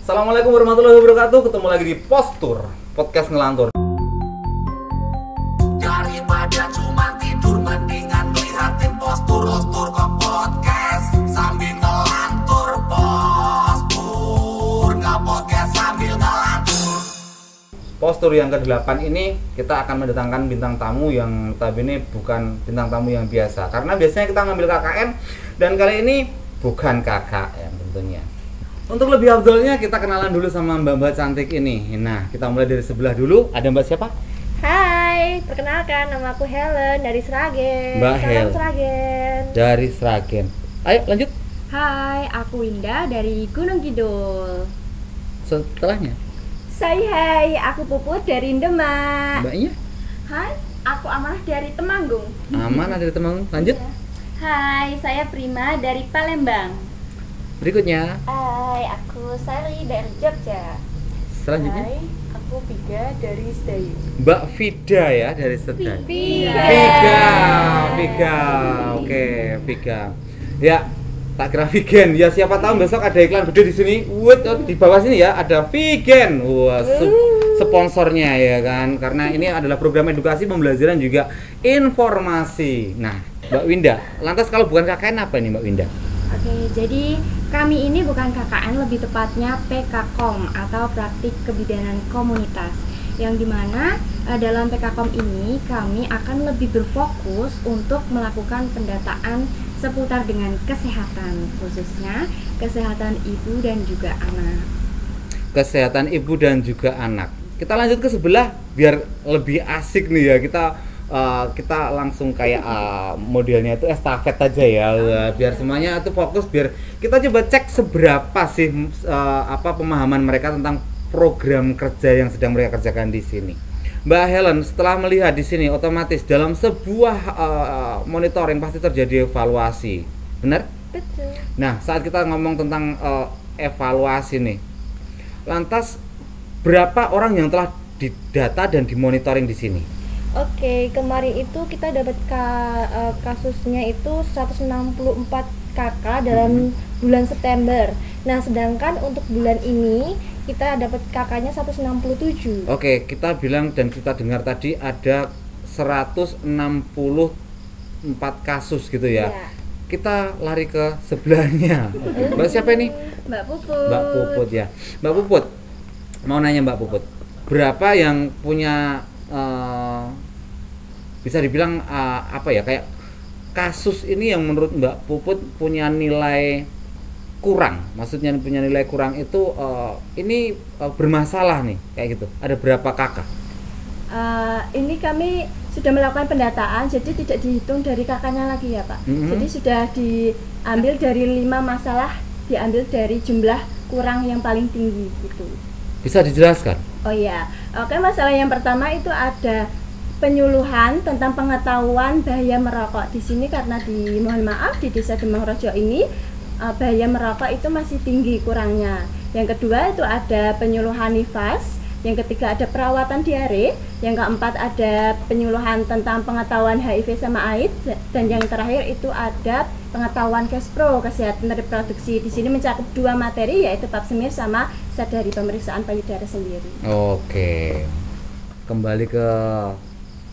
Assalamualaikum warahmatullahi wabarakatuh. Ketemu lagi di Postur Podcast Ngelantur. Daripada cuma tidur mendingan ngeliatin postur ke podcast sambil ngelantur. Postur nggak podcast sambil ngelantur. Postur yang ke-8 ini kita akan mendatangkan bintang tamu yang notabene bukan bintang tamu yang biasa. Karena biasanya kita ngambil KKN dan kali ini bukan KKN tentunya. Untuk lebih afdolnya kita kenalan dulu sama mbak-mbak cantik ini. Nah, kita mulai dari sebelah dulu. Ada mbak siapa? Hai, perkenalkan nama aku Helen dari Sragen. Mbak Salam Hel. Sragen. Dari Sragen. Ayo lanjut. Hai, aku Winda dari Gunung Kidul. Setelahnya Hai, aku Puput dari Demak. mbaknya Hai, aku Amanah dari Temanggung. Aman ada di Temanggung. Lanjut. Hai, saya Prima dari Palembang. Berikutnya. Hai, aku Sari dari Jogja. Selanjutnya aku Biga dari Sedayu. Mbak Vida ya dari Sedayu. Viga. Oke, Viga. Ya, tak kira vegan. Ya siapa tahu besok ada iklan gede di sini. Di bawah sini ya ada vegan. Wah, sponsornya ya kan. Karena ini adalah program edukasi, pembelajaran juga informasi. Nah, Mbak Winda, lantas kalau bukan KKN apa ini Mbak Winda? Oke, jadi kami ini bukan KKN, lebih tepatnya PKKOM atau Praktik Kebidanan Komunitas. Yang dimana dalam PKKOM ini kami akan lebih berfokus untuk melakukan pendataan seputar dengan kesehatan, khususnya kesehatan ibu dan juga anak. Kesehatan ibu dan juga anak. Kita lanjut ke sebelah biar lebih asik nih ya. Kita langsung kayak modelnya itu estafet aja ya. Biar semuanya itu fokus, biar kita coba cek seberapa sih pemahaman mereka tentang program kerja yang sedang mereka kerjakan di sini. Mbak Helen, setelah melihat di sini otomatis dalam sebuah monitoring pasti terjadi evaluasi. Benar? Betul. Nah, saat kita ngomong tentang evaluasi nih, lantas berapa orang yang telah didata dan dimonitoring di sini? Oke, kemarin itu kita dapat kasusnya itu 164 KK dalam bulan September. Nah, sedangkan untuk bulan ini kita dapat KK-nya 167. Oke, kita bilang dan kita dengar tadi ada 164 kasus gitu ya. Kita lari ke sebelahnya. Mbak siapa ini? Mbak Puput. Mbak Puput ya. Mbak Puput, mau nanya Mbak Puput, berapa yang punya bisa dibilang kayak kasus ini yang menurut Mbak Puput punya nilai kurang, maksudnya punya nilai kurang itu ini bermasalah nih kayak gitu. Ada berapa kakak? Ini kami sudah melakukan pendataan, jadi tidak dihitung dari kakaknya lagi ya Pak. Jadi sudah diambil dari 5 masalah, diambil dari jumlah kurang yang paling tinggi gitu. Bisa dijelaskan? Oh iya, oke, masalah yang pertama itu ada penyuluhan tentang pengetahuan bahaya merokok. Di sini karena mohon maaf di Desa Demangrejo ini bahaya merokok itu masih tinggi kurangnya. Yang kedua itu ada penyuluhan nifas. Yang ketiga ada perawatan diare. Yang keempat ada penyuluhan tentang pengetahuan HIV sama AIDS. Dan yang terakhir itu ada pengetahuan Kespro, kesehatan reproduksi. Di sini mencakup 2 materi yaitu pap smear sama dari pemeriksaan payudara sendiri. Oke. Kembali ke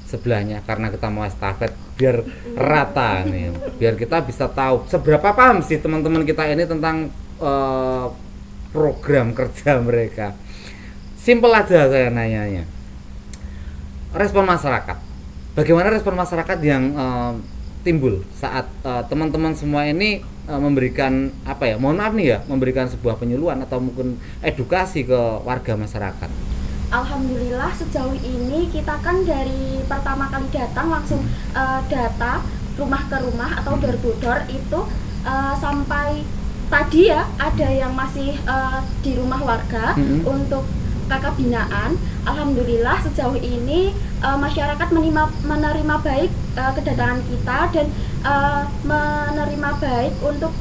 sebelahnya karena kita mau estafet biar rata nih. Biar kita bisa tahu seberapa paham sih teman-teman kita ini tentang program kerja mereka. Simpel aja saya nanyanya. Respon masyarakat. Bagaimana respon masyarakat yang timbul saat teman-teman semua ini memberikan mohon maaf nih ya, memberikan sebuah penyuluhan atau mungkin edukasi ke warga masyarakat? Alhamdulillah sejauh ini kita kan dari pertama kali datang langsung data rumah ke rumah atau door to door itu sampai tadi ya ada yang masih di rumah warga untuk kakak binaan. Alhamdulillah sejauh ini masyarakat menerima baik kedatangan kita dan menerima baik untuk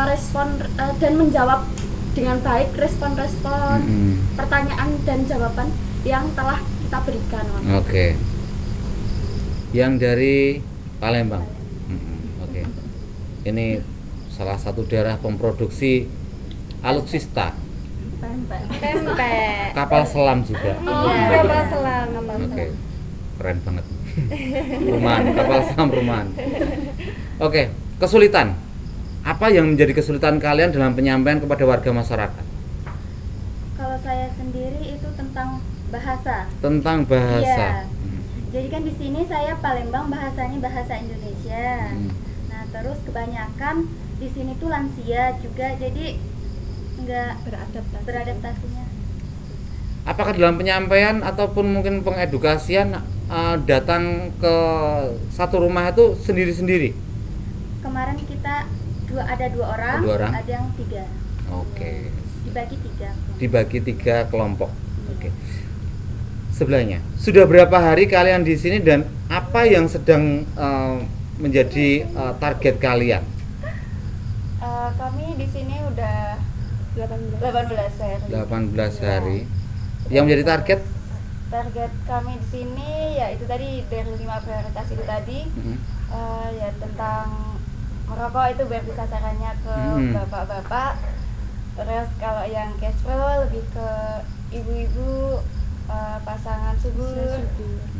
respon dan menjawab dengan baik respon-respon pertanyaan dan jawaban yang telah kita berikan. Oke. Yang dari Palembang. Oke. Ini salah satu daerah pemproduksi alutsista. Pempek. Kapal selam juga. Kapal selam. Oke, keren banget. Rumahan, kapal selam rumahan. Oke, kesulitan. Apa yang menjadi kesulitan kalian dalam penyampaian kepada warga masyarakat? Kalau saya sendiri itu tentang bahasa. Tentang bahasa. Iya. Jadi kan di sini saya Palembang bahasanya bahasa Indonesia. Nah, terus kebanyakan di sini tuh lansia juga, jadi nggak beradaptasinya. Apakah dalam penyampaian ataupun mungkin pengedukasian datang ke satu rumah itu sendiri-sendiri? Kemarin kita ada dua orang, ada yang 3. Oke. Dibagi 3. Dibagi 3 kelompok. Oke. Sebelahnya, sudah berapa hari kalian di sini dan apa yang sedang menjadi target kalian? Kami di sini udah 18 hari. 18 hari. Yang menjadi Target kami di sini ya itu tadi dari 5 prioritas itu tadi. Ya tentang merokok itu berarti sasarannya ke bapak-bapak. Terus kalau yang cash flow lebih ke ibu-ibu, pasangan subur.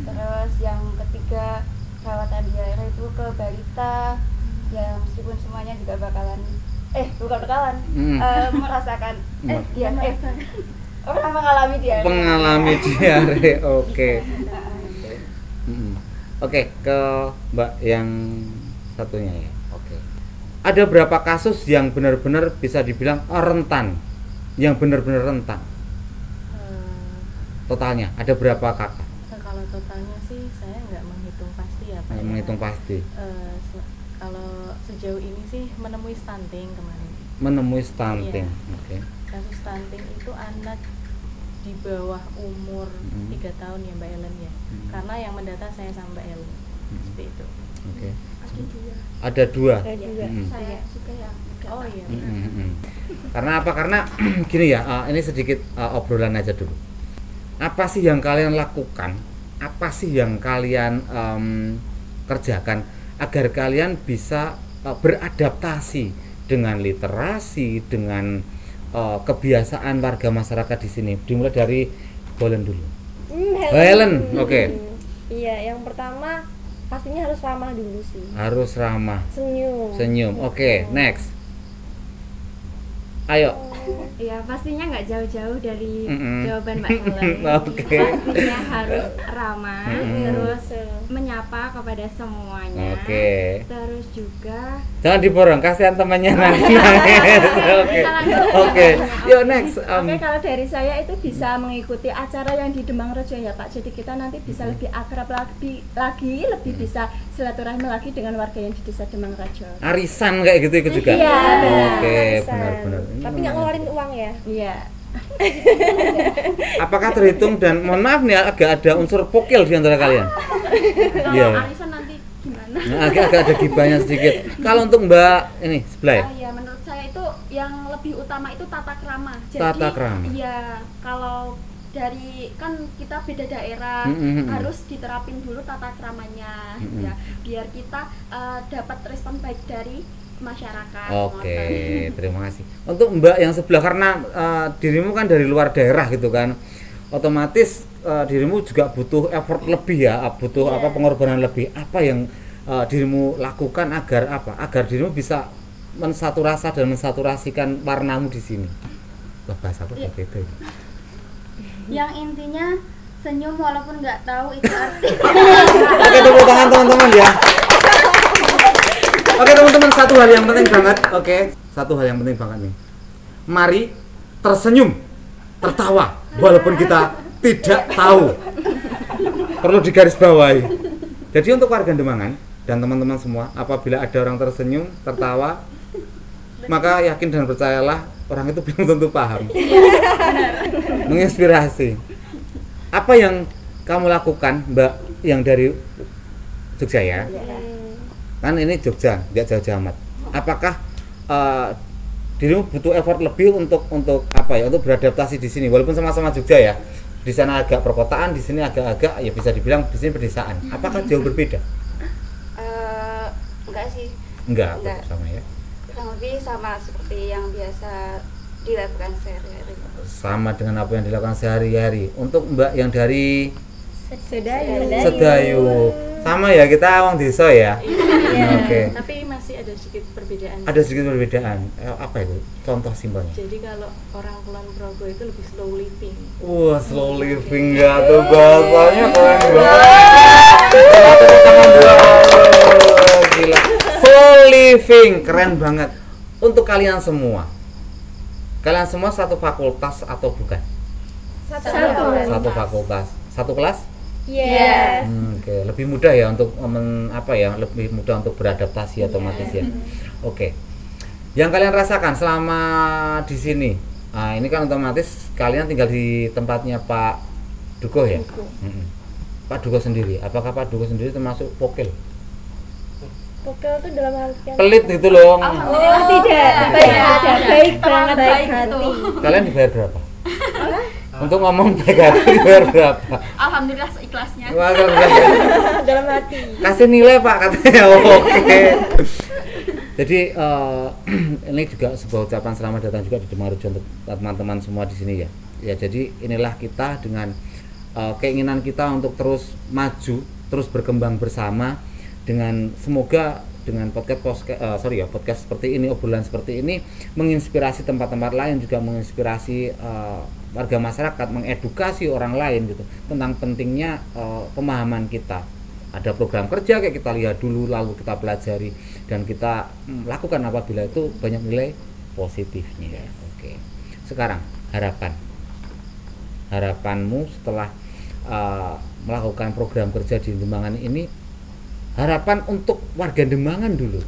Terus yang ketiga perawatan diare itu ke balita. Ya meskipun semuanya juga bakalan merasakan orang mengalami diare. Mengalami diare. Oke. Oke, ke Mbak yang satunya ya. Oke. Ada berapa kasus yang benar-benar bisa dibilang rentan? Yang benar-benar rentan? Totalnya ada berapa kakak? Kalau totalnya sih saya nggak menghitung pasti ya Pak. Nggak menghitung pasti. Kalau sejauh ini sih menemui stunting kemarin. Menemui stunting. Iya. Oke. Kasus stunting itu anak di bawah umur 3 tahun ya Mbak Ellen ya. Karena yang mendata saya sama Mbak Ellen. Seperti itu. Oke. Ada 2. Ada 2. Saya juga yang Oh iya. Karena apa? Karena gini ya, ini sedikit obrolan aja dulu. Apa sih yang kalian lakukan? Apa sih yang kalian kerjakan agar kalian bisa beradaptasi dengan literasi, dengan kebiasaan warga masyarakat di sini? Dimulai dari Helen dulu. Helen, oke. Iya, yang pertama pastinya harus ramah dulu sih. Harus ramah. Senyum. Oke, next. Ayo. ya pastinya nggak jauh-jauh dari jawaban Mbak Helen. Oke. Pastinya harus ramah, terus menyapa kepada semuanya. Oke. Terus juga Jangan diborong, kasihan temannya nanti nangis. Oke. Yuk next. Oke, kalau dari saya itu bisa mengikuti acara yang di Demang Rejo ya Pak. Jadi kita nanti bisa lebih akrab lagi, lebih bisa silaturahmi lagi dengan warga yang di desa Demang Rejo. Arisan kayak gitu ikut juga. Iya. Oke, benar-benar. Tapi nggak ngeluarin uang ya? Iya. Apakah terhitung dan mohon maaf nih agak ada unsur pokil di antara kalian? kalau Iya. arisan nanti gimana? Nah, agak ada gibahnya sedikit. Kalau untuk Mbak ini sebelah. Ya menurut saya itu yang lebih utama itu tata krama. Jadi Tata krama. iya, kalau dari kan kita beda daerah harus diterapin dulu tata kramanya ya biar kita dapat respon baik dari masyarakat. Oke, terima kasih. Untuk Mbak yang sebelah karena dirimu kan dari luar daerah gitu kan, otomatis dirimu juga butuh effort lebih ya, butuh apa pengorbanan lebih. Apa yang dirimu lakukan agar apa? Agar dirimu bisa mensaturasi dan mensaturasikan warnamu di sini. Wah, bahasa aku berbeda. Yang intinya senyum walaupun nggak tahu itu arti. Oke, tepuk tangan teman-teman ya. Oke teman-teman, satu hal yang penting banget. Oke, satu hal yang penting banget nih. Mari tersenyum, tertawa, walaupun kita tidak tahu. Perlu digarisbawahi. Jadi untuk warga Demangan dan teman-teman semua, apabila ada orang tersenyum, tertawa, maka yakin dan percayalah orang itu belum tentu paham. Menginspirasi. Apa yang kamu lakukan, Mbak, yang dari Jogja ya? Kan ini Jogja, nggak jauh-jauh amat. Apakah dirimu butuh effort lebih untuk apa ya? Untuk beradaptasi di sini, walaupun sama-sama Jogja ya. Di sana agak perkotaan, di sini agak-agak ya bisa dibilang di sini pedesaan. Apakah jauh berbeda? Enggak sih. Enggak. Sama ya. Kurang lebih sama seperti yang biasa dilakukan sehari-hari. sama dengan apa yang dilakukan sehari-hari. Untuk Mbak yang dari Sedayu. Sedayu, sama ya, kita orang desa ya. Oke. Tapi masih ada sedikit perbedaan. Ada sedikit perbedaan. Apa itu? Contoh simpelnya. Jadi kalau orang Kulon Progo itu lebih slow living. Wah, slow living nggak tuh bahasanya keren banget. Gila. Slow living keren banget. Untuk kalian semua satu fakultas atau bukan? Satu fakultas. Satu kelas? Yes. Oke, lebih mudah ya untuk lebih mudah untuk beradaptasi otomatis ya. Oke. Yang kalian rasakan selama di sini, ini kan otomatis kalian tinggal di tempatnya Pak Duko ya. Pak Duko sendiri, apakah Pak Duko sendiri termasuk pokil? Pokil itu dalam artian Pelit gitu loh. Oh, tidak. Baik banget, baik hati. Kalian dibayar berapa? Untuk ngomong baik hati dibayar berapa? Alhamdulillah seikhlasnya. Wah, keren. Dalam hati. Kasih nilai Pak katanya. Oke. Jadi ini juga sebuah ucapan selamat datang juga di Demanrejo untuk teman-teman semua di sini ya. Ya, jadi inilah kita dengan keinginan kita untuk terus maju, terus berkembang bersama dengan semoga dengan podcast seperti ini, obrolan seperti ini menginspirasi tempat-tempat lain, juga menginspirasi warga masyarakat, mengedukasi orang lain gitu tentang pentingnya pemahaman kita. Ada program kerja kayak kita lihat dulu, lalu kita pelajari dan kita lakukan apabila itu banyak nilai positifnya. Oke. Sekarang harapanmu setelah melakukan program kerja di Demangan ini, harapan untuk warga Demangan dulu.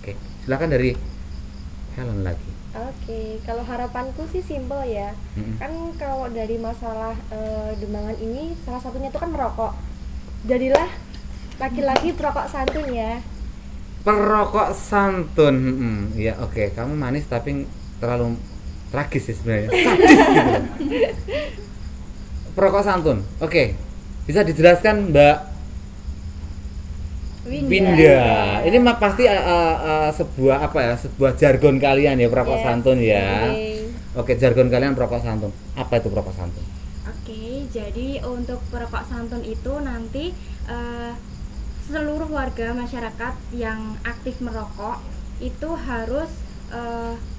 Oke, silakan dari Helen lagi. Oke, kalau harapanku sih simpel ya. Kan kalau dari masalah Demangan ini salah satunya itu kan merokok. Jadilah laki-laki perokok santun ya. Perokok santun. Ya, oke. Kamu manis tapi terlalu tragis sih sebenarnya. Sadis gitu. Perokok santun. Oke. Bisa dijelaskan Mbak Winda. Ini mah pasti sebuah jargon kalian ya, perokok santun ya. Oke, jargon kalian perokok santun. Apa itu perokok santun? Oke, jadi untuk perokok santun itu nanti seluruh warga masyarakat yang aktif merokok itu harus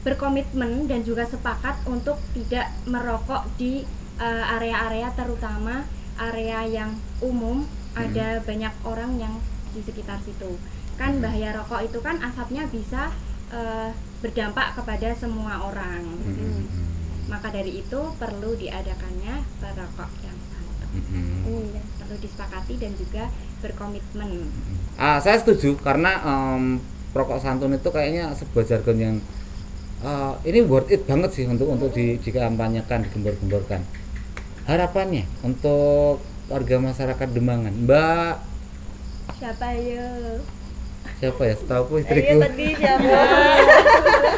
berkomitmen dan juga sepakat untuk tidak merokok di area-area, terutama area yang umum, ada banyak orang yang di sekitar situ. Kan bahaya rokok itu kan asapnya bisa berdampak kepada semua orang. Maka dari itu perlu diadakannya perokok yang santun. Perlu disepakati dan juga berkomitmen. Saya setuju karena perokok santun itu kayaknya sebuah jargon yang ini worth it banget sih untuk dikampanyekan, digembor-gemborkan. Harapannya untuk warga masyarakat Demangan, Mbak Siapa ya? Setahu istriku. Tadi siapa?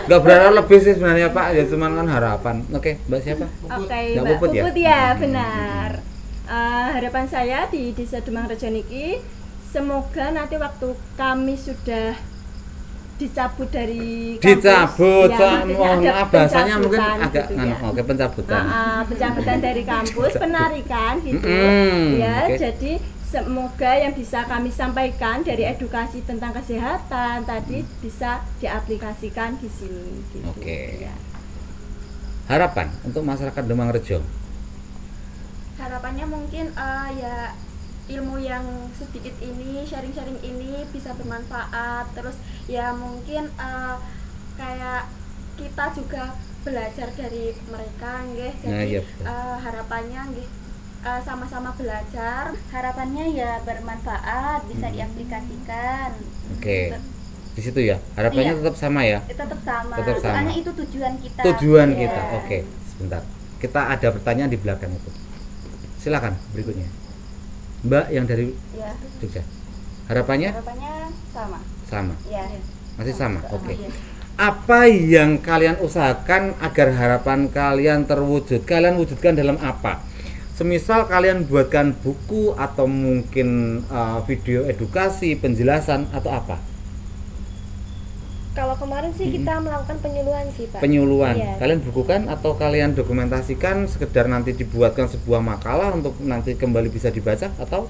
Gak berharap lebih sih sebenarnya Pak, ya cuman kan harapan. Oke, Mbak siapa? Oke, Mbak Mbak Puput ya? Puput ya, benar. Harapan saya di Desa Demanrejo niki, semoga nanti waktu kami sudah dicabut dari kampus, mohon maaf bahasanya mungkin agak gitu ya. Oke, pencabutan. Pencabutan dari kampus, penarikan gitu. Okay. Jadi semoga yang bisa kami sampaikan dari edukasi tentang kesehatan tadi bisa diaplikasikan di sini gitu. Oke. Ya. Harapan untuk masyarakat Demanrejo. Harapannya mungkin ya ilmu yang sedikit ini, sharing-sharing ini bisa bermanfaat. Terus ya mungkin kayak kita juga belajar dari mereka nggih. Jadi harapannya nggih sama-sama belajar. Harapannya ya bermanfaat, bisa diaplikasikan. Oke. Di situ ya. Harapannya tetap sama ya? Tetap sama. Tetap sama. Soalnya itu tujuan kita. Tujuan kita. Oke, sebentar. Kita ada pertanyaan di belakang itu. Silakan berikutnya. Mbak yang dari Jogja. Harapannya? Harapannya sama. Sama. Iya. Masih sama. Oke. Apa yang kalian usahakan agar harapan kalian terwujud? Kalian wujudkan dalam apa? Semisal kalian buatkan buku atau mungkin video edukasi, penjelasan atau apa? Kalau kemarin sih kita melakukan penyuluhan sih, Pak. Penyuluhan. Iya. Kalian bukukan atau kalian dokumentasikan sekedar nanti dibuatkan sebuah makalah untuk nanti kembali bisa dibaca atau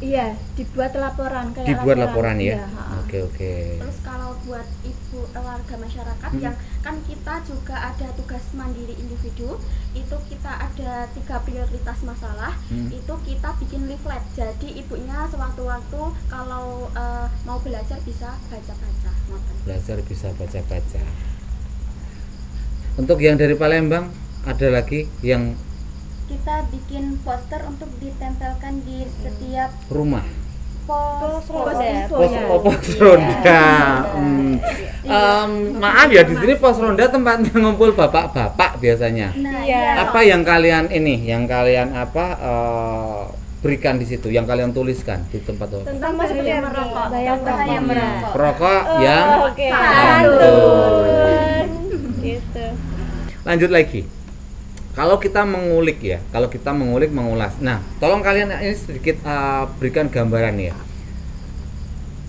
Iya, dibuat laporan kayak dibuat laporan ya? Iya, ha. Oke. Terus kalau buat ibu warga masyarakat yang kan kita juga ada tugas mandiri individu, itu kita ada 3 prioritas masalah, itu kita bikin leaflet. Jadi ibunya sewaktu-waktu kalau mau belajar bisa baca-baca. Belajar bisa baca-baca. Untuk yang dari Palembang ada lagi yang Kita bikin poster untuk ditempelkan di setiap rumah. pos Pos ronda. Maaf ya, di sini pos ronda tempatnya ngumpul bapak-bapak biasanya. Nah, Iya. Apa yang kalian berikan di situ, yang kalian tuliskan di tempat itu? Tentang bahaya merokok. bahaya merokok. Perokok yang Oke. santun. Gitu. Lanjut lagi. Kalau kita mengulik ya, mengulas. Nah, tolong kalian ini sedikit berikan gambaran ya.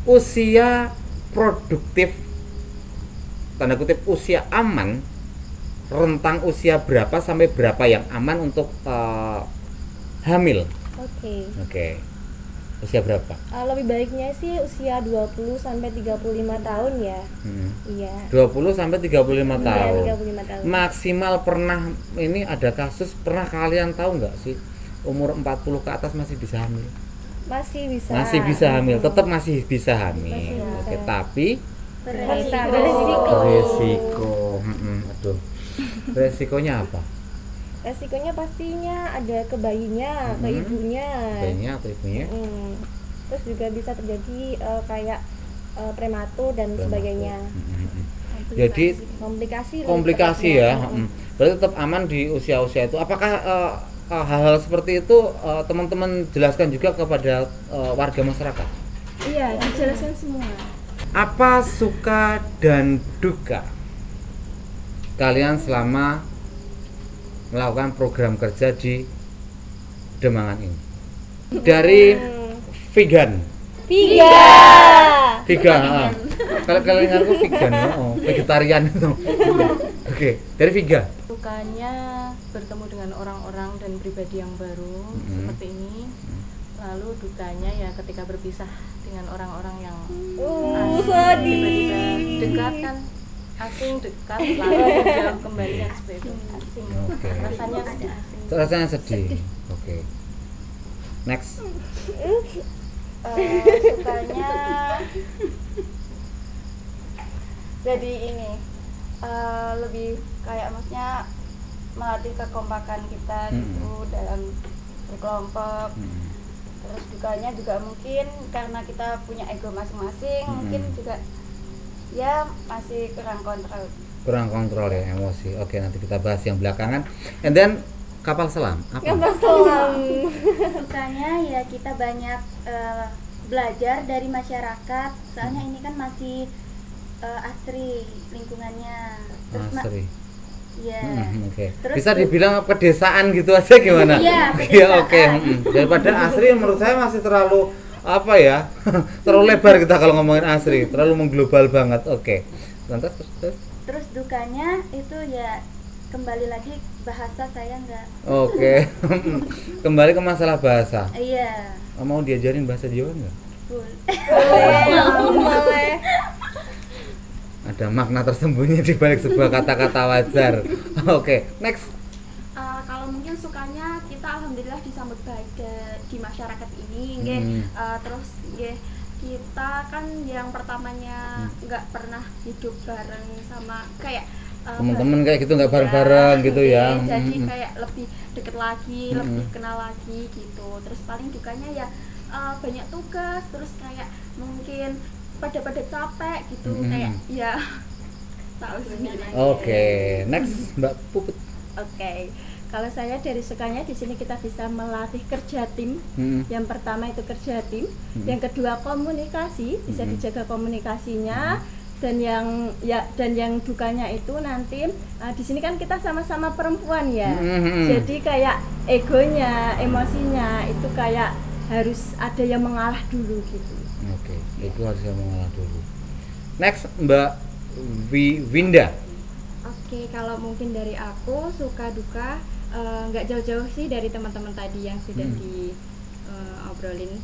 Usia produktif, tanda kutip usia aman, rentang usia berapa sampai berapa yang aman untuk hamil? Oke. Usia berapa? Lebih baiknya sih usia 20 sampai 35 tahun ya. Iya. 20 sampai 35 tahun. 35 tahun. Maksimal pernah ini ada kasus pernah kalian tahu nggak sih umur 40 ke atas masih bisa hamil? Masih bisa. Masih bisa hamil, tetap masih bisa hamil. Masih bisa. Oke, tapi Beresiko. resiko. Aduh. Resikonya apa? Resikonya pastinya ada ke bayinya, ke ibunya. Bayinya atau ibunya? Terus juga bisa terjadi kayak prematur dan sebagainya. Jadi komplikasi ya. Berarti tetap aman di usia-usia itu. Apakah hal-hal seperti itu teman-teman jelaskan juga kepada warga masyarakat? Iya, dijelaskan semua. Apa suka dan duka kalian selama melakukan program kerja di Demangan ini? Dari Vegan. Kalau kalian ngaku vegan, vegetarian itu. Oke, dari Viga. Sukanya bertemu dengan orang-orang dan pribadi yang baru seperti ini. Lalu dukanya ya ketika berpisah dengan orang-orang yang asing, tiba-tiba dekat kan, asing dekat lalu jauh kembali kan seperti itu. Asing. Rasanya sedih. Oke. Next. Sukanya jadi ini lebih kayak maksudnya melatih kekompakan kita gitu dalam berkelompok. Terus dukanya juga mungkin karena kita punya ego masing-masing, mungkin juga ya masih kurang kontrol Ya emosi. Oke, nanti kita bahas yang belakangan. And then kapal selam apa? Sukanya ya kita banyak belajar dari masyarakat, soalnya ini kan masih asri lingkungannya. Terus Asri. Iya. Oke. Terus Bisa dibilang pedesaan gitu aja gimana? Iya, Iya, oke. Daripada asri menurut saya masih terlalu apa ya? Terlalu lebar kita kalau ngomongin asri, terlalu mengglobal banget. Oke. Lantas terus. Terus dukanya itu ya kembali lagi bahasa saya enggak. Oke. Kembali ke masalah bahasa. Iya. Mau diajarin bahasa Jawa enggak? Boleh. Ada makna tersembunyi di balik sebuah kata-kata wajar. Oke, next. Kalau mungkin sukanya kita alhamdulillah disambut baik di masyarakat ini, nggih. Terus nggih kita kan yang pertamanya nggak pernah hidup bareng sama kayak Teman-teman kayak gitu nggak bareng-bareng gitu ya. Jadi kayak lebih deket lagi, lebih kenal lagi gitu. Terus paling dukanya ya banyak tugas, terus kayak mungkin pada capek gitu, kayak ya tahu sendiri. Oke, next Mbak Puput. Oke. Kalau saya dari sukanya di sini kita bisa melatih kerja tim. Yang pertama itu kerja tim, yang kedua komunikasi, bisa dijaga komunikasinya. Dan yang dukanya itu nanti di sini kan kita sama-sama perempuan ya. Jadi kayak egonya, emosinya itu kayak harus ada yang mengalah dulu gitu. Oke, itu harus yang mengalah dulu. Next Mbak Winda. Oke, kalau mungkin dari aku suka duka nggak jauh-jauh sih dari teman-teman tadi yang sudah diobrolin.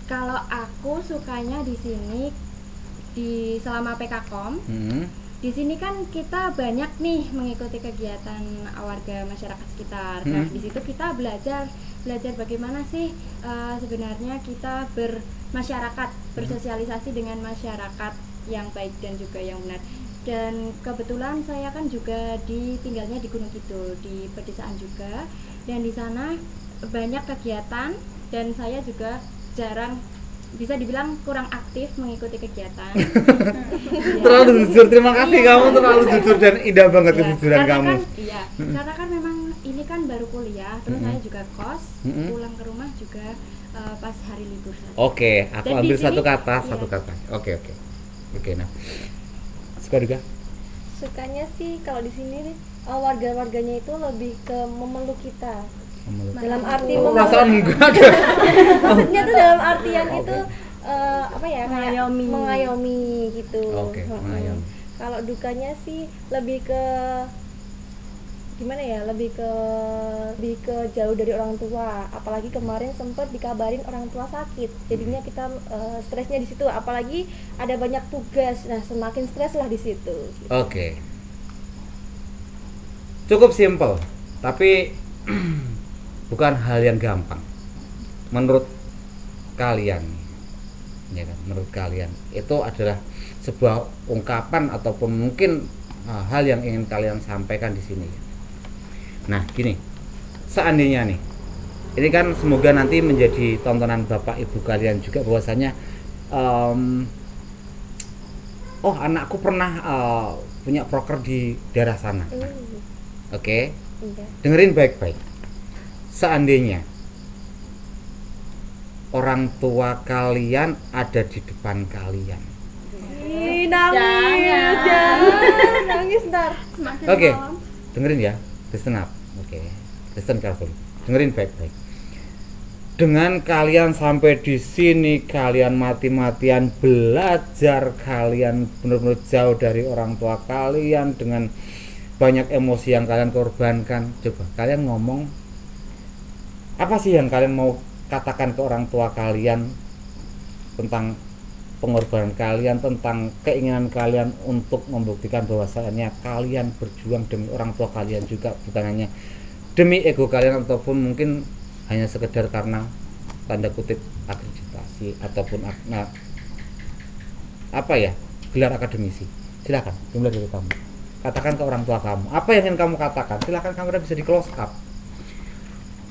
Kalau aku sukanya di sini selama PKKOM, di sini kan kita banyak nih mengikuti kegiatan warga masyarakat sekitar. Nah, di situ kita belajar bagaimana sih sebenarnya kita bermasyarakat, bersosialisasi dengan masyarakat yang baik dan juga yang benar. Dan kebetulan saya kan juga tinggalnya di Gunung Kidul, di pedesaan juga, dan di sana banyak kegiatan dan saya juga jarang, bisa dibilang kurang aktif mengikuti kegiatan. Terlalu jujur, terima kasih kamu terlalu jujur dan indah banget kejujuran kamu. Karena kan memang ini kan baru kuliah, terus saya juga kos, pulang ke rumah juga pas hari libur saja. Oke, aku Dan ambil di sini, satu kata. Oke, nah. Suka juga? Sukanya sih kalau di sini warga-warganya itu lebih ke memeluk kita. Dalam arti perasaan enggak ada. maksudnya tuh dalam artian itu kayak mengayomi gitu. Oke, mengayomi. Kalau dukanya sih lebih ke gimana ya, lebih ke jauh dari orang tua. Apalagi kemarin sempat dikabarin orang tua sakit, jadinya kita stresnya di situ. Apalagi ada banyak tugas, nah semakin stres lah di situ. Oke. Cukup simpel, tapi bukan hal yang gampang. Menurut kalian, ya kan? Menurut kalian itu adalah sebuah ungkapan ataupun mungkin hal yang ingin kalian sampaikan di sini. Nah, gini, seandainya nih, ini kan semoga nanti menjadi tontonan bapak ibu kalian juga bahwasanya, anakku pernah punya proker di daerah sana. Oke, dengerin baik-baik. Seandainya orang tua kalian ada di depan kalian, nangis ntar. Oke, dengerin ya, listen up. Oke, listen carefully. Dengerin baik-baik. Dengan kalian sampai di sini, kalian mati-matian belajar, kalian benar-benar jauh dari orang tua kalian dengan banyak emosi yang kalian korbankan. Coba kalian ngomong, apa sih yang kalian mau katakan ke orang tua kalian tentang pengorbanan kalian, tentang keinginan kalian untuk membuktikan bahwasannya kalian berjuang demi orang tua kalian juga, bukan hanya demi ego kalian ataupun mungkin hanya sekedar karena tanda kutip akreditasi ataupun gelar akademisi. Silakan, dimulai dari kamu. Katakan ke orang tua kamu apa yang ingin kamu katakan. Silakan, kamera bisa di close up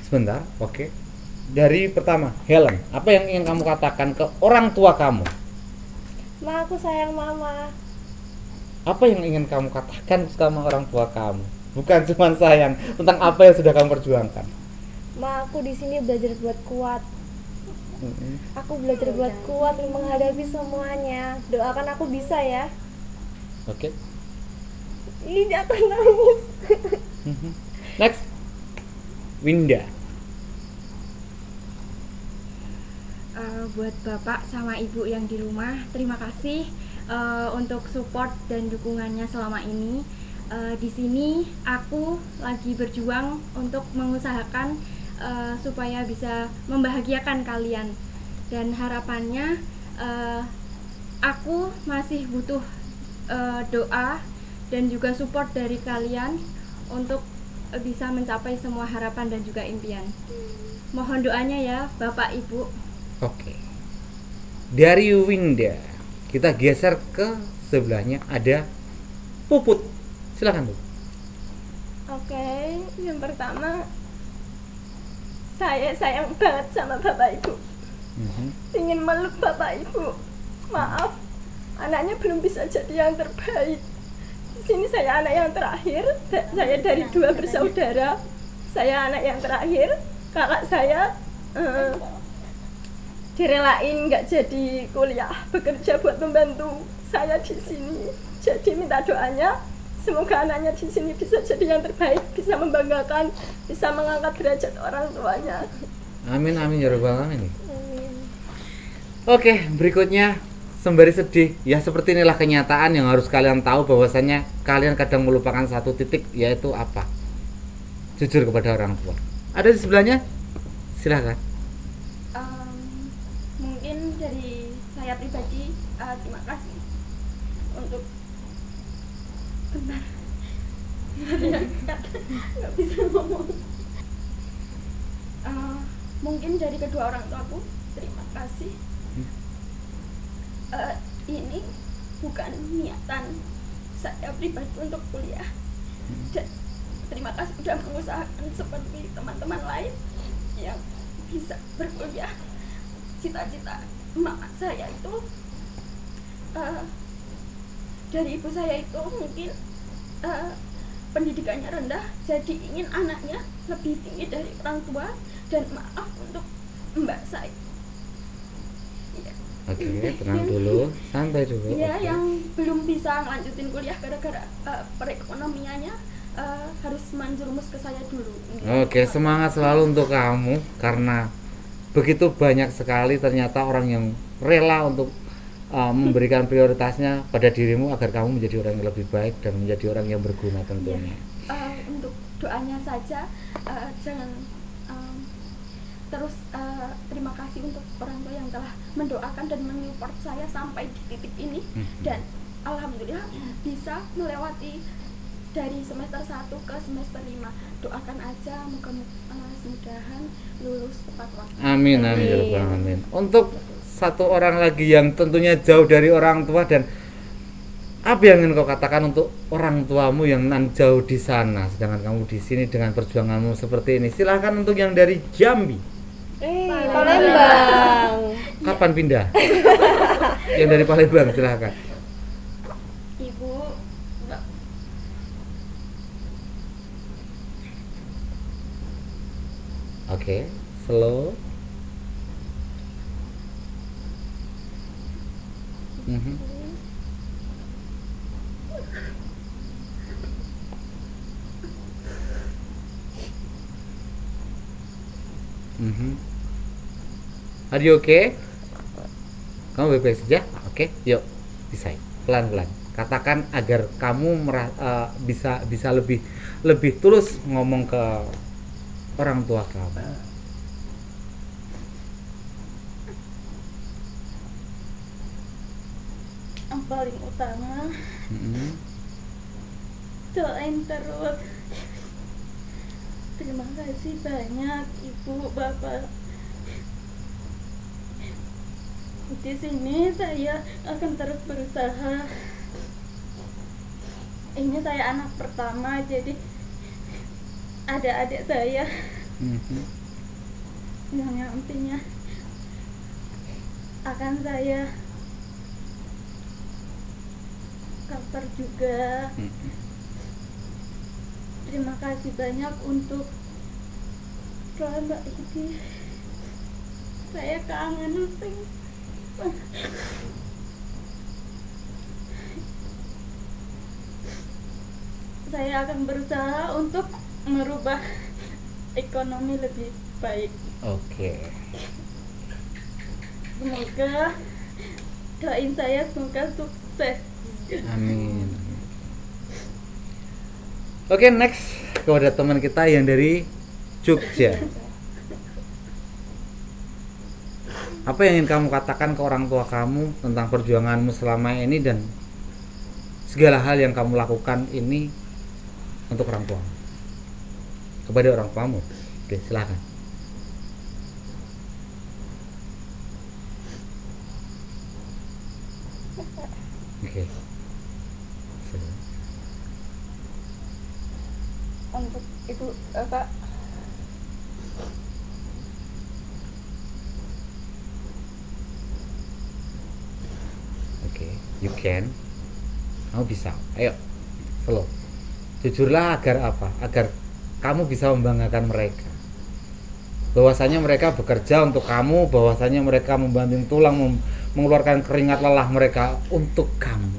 sebentar. Oke. Dari pertama, Helen, apa yang ingin kamu katakan ke orang tua kamu? Ma, aku sayang mama. Apa yang ingin kamu katakan sama orang tua kamu? Bukan cuma sayang, tentang apa yang sudah kamu perjuangkan. Ma, aku di sini belajar buat kuat. Aku belajar buat kuat menghadapi semuanya. Doakan aku bisa ya. Oke. Ini aku nangis. Next, Winda. Buat bapak sama ibu yang di rumah, terima kasih untuk support dan dukungannya selama ini. Di sini aku lagi berjuang untuk mengusahakan supaya bisa membahagiakan kalian, dan harapannya aku masih butuh doa dan juga support dari kalian untuk bisa mencapai semua harapan dan juga impian. Mohon doanya ya Bapak Ibu. Oke. Dari Winda, kita geser ke sebelahnya, ada Puput. Silakan, Bu. Oke, yang pertama, saya sayang banget sama Bapak Ibu. Ingin meluk Bapak Ibu. Maaf, anaknya belum bisa jadi yang terbaik. Di sini saya anak yang terakhir. Saya dari 2 bersaudara. Saya anak yang terakhir. Kakak saya direlain nggak jadi kuliah, bekerja buat membantu saya di sini. Jadi minta doanya, semoga anaknya di sini bisa jadi yang terbaik, bisa membanggakan, bisa mengangkat derajat orang tuanya. Amin amin ya rabbal alamin. Oke, berikutnya sembari sedih, ya seperti inilah kenyataan yang harus kalian tahu, bahwasanya kalian kadang melupakan satu titik, yaitu apa? Jujur kepada orang tua. Ada di sebelahnya? Silahkan. Mungkin dari saya pribadi terima kasih untuk benar nggak bisa ngomong. Mungkin dari kedua orang tuaku terima kasih. Ini bukan niatan saya pribadi untuk kuliah, dan terima kasih sudah mengusahakan seperti teman-teman lain yang bisa berkuliah. Cita-cita mama saya itu dari ibu saya itu mungkin pendidikannya rendah, jadi ingin anaknya lebih tinggi dari orang tua, dan maaf untuk mbak saya. Oke, tenang dulu, santai dulu. Iya, Oke. yang belum bisa ngelanjutin kuliah gara-gara perekonomiannya harus menjerumus ke saya dulu. Oke, semangat selalu untuk kamu, karena begitu banyak sekali ternyata orang yang rela untuk memberikan prioritasnya pada dirimu agar kamu menjadi orang yang lebih baik dan menjadi orang yang berguna tentunya. Untuk doanya saja, jangan terus terima kasih untuk orang tua yang telah mendoakan dan menyupport saya sampai di titik ini, dan alhamdulillah bisa melewati dari semester 1 ke semester 5. Doakan aja mudah-mudahan lulus tepat waktu. Amin, amin, ya Rabbal alamin. Untuk satu orang lagi yang tentunya jauh dari orang tua, dan apa yang ingin kau katakan untuk orang tuamu yang nan jauh di sana, sedangkan kamu di sini dengan perjuanganmu seperti ini? Silahkan untuk yang dari Jambi. Palembang. Kapan pindah? Yang dari Palembang, silahkan. Ibu, Oke, slow. Are you okay? Kamu baik-baik saja? Oke, yuk, bisa pelan-pelan. Katakan agar kamu bisa lebih tulus ngomong ke orang tua kamu. Yang paling utama doain terus. Terima kasih banyak ibu bapak. Di sini saya akan terus berusaha. Ini saya anak pertama, jadi ada adik saya yang nantinya akan saya cover juga. Terima kasih banyak untuk Mbak Idi. Saya kangen saya akan berusaha untuk merubah ekonomi lebih baik. Oke. Semoga doain saya semoga sukses. Amin. Oke, next kepada teman kita yang dari Jogja. Apa yang ingin kamu katakan ke orang tua kamu tentang perjuanganmu selama ini dan segala hal yang kamu lakukan ini untuk orang tua, kepada orang tuamu? Oke, silakan. Oke. Untuk ibu bapak, Oke, you can. Kamu bisa. Ayo, slow. Jujurlah agar apa? Agar kamu bisa membanggakan mereka. Bahwasanya mereka bekerja untuk kamu, bahwasanya mereka membanting tulang, mengeluarkan keringat lelah mereka untuk kamu.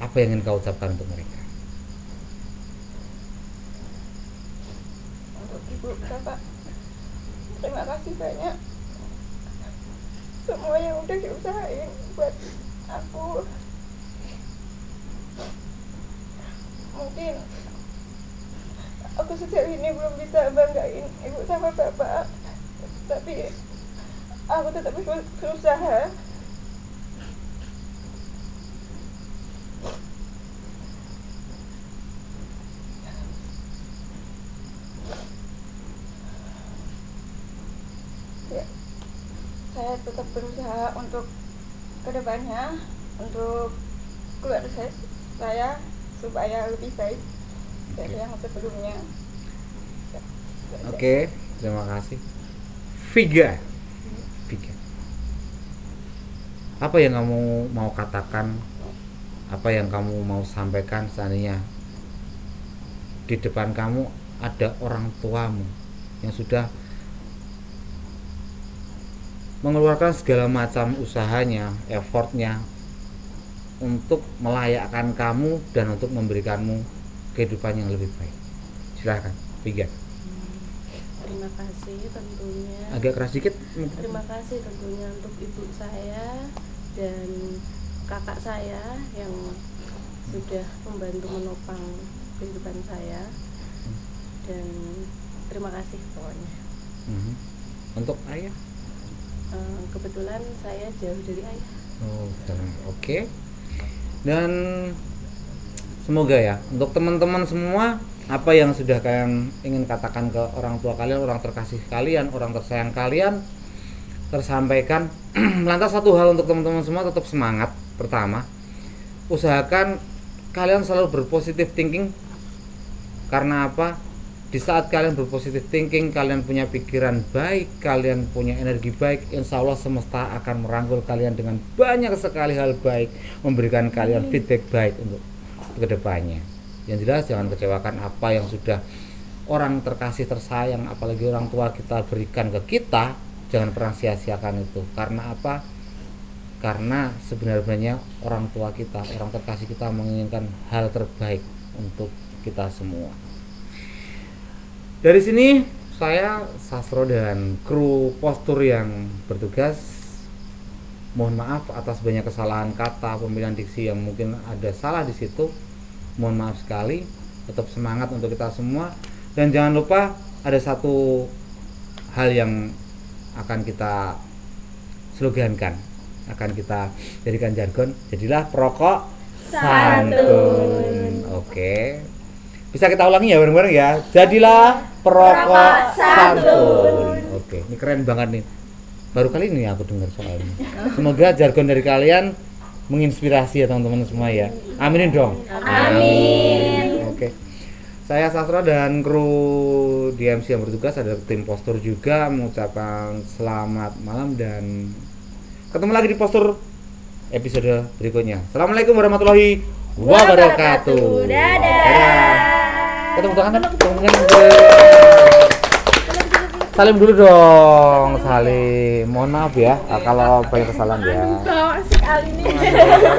Apa yang ingin kau ucapkan untuk mereka? untuk ibu bapak, terima kasih banyak. semua yang udah diusahain buat aku. Mungkin aku sejauh ini belum bisa banggain ibu sama bapak, tapi aku tetap berusaha. Ya, saya tetap berusaha untuk kedepannya, untuk keluarga saya supaya lebih baik dari yang sebelumnya. Oke, terima kasih. Viga. Apa yang kamu mau katakan? Apa yang kamu mau sampaikan seandainya di depan kamu ada orang tuamu yang sudah mengeluarkan segala macam usahanya, effortnya untuk melayakkan kamu dan untuk memberikanmu kehidupan yang lebih baik. Silakan, Viga. Terima kasih tentunya. Agak keras dikit. Terima kasih tentunya untuk ibu saya dan kakak saya yang sudah membantu menopang kehidupan saya, dan terima kasih pokoknya. Untuk ayah? Kebetulan saya jauh dari ayah. Oke. Dan semoga ya untuk teman-teman semua, apa yang sudah kalian ingin katakan ke orang tua kalian, orang terkasih kalian, orang tersayang kalian tersampaikan. Lantas satu hal untuk teman-teman semua, tetap semangat. Pertama, usahakan kalian selalu berpositif thinking. Karena apa? Di saat kalian berpositif thinking, kalian punya pikiran baik, kalian punya energi baik, insya Allah semesta akan merangkul kalian dengan banyak sekali hal baik, memberikan kalian feedback baik untuk kedepannya. Yang jelas jangan kecewakan apa yang sudah orang terkasih tersayang, apalagi orang tua kita berikan ke kita. Jangan pernah sia-siakan itu. Karena apa? Karena sebenarnya orang tua kita, orang terkasih kita menginginkan hal terbaik untuk kita semua. Dari sini saya, Sastro, dan kru postur yang bertugas mohon maaf atas banyak kesalahan kata, pemilihan diksi yang mungkin ada salah di situ. Mohon maaf sekali. Tetap semangat untuk kita semua, dan jangan lupa ada satu hal yang akan kita slogankan, akan kita jadikan jargon. Jadilah perokok santun. Oke. Bisa kita ulangi ya bareng-bareng ya. Jadilah perokok santun. Oke, ini keren banget nih. Baru kali ini aku dengar soal ini. Semoga jargon dari kalian menginspirasi ya teman-teman semua ya. Aminin dong. Amin. Oke. Saya Sastro dan kru DMC yang bertugas, ada tim postur juga, mengucapkan selamat malam dan ketemu lagi di postur episode berikutnya. Assalamualaikum warahmatullahi wabarakatuh. Dadah. Ketemu tangan. Salim dulu dong, salim. Mohon maaf ya kalau banyak kesalahan ya. Sekali nih.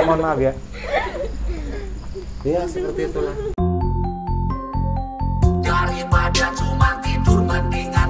Mohon maaf ya. Ya seperti itulah. Daripada cuma tidur mendingan